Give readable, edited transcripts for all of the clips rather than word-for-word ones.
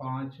5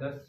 10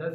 10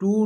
2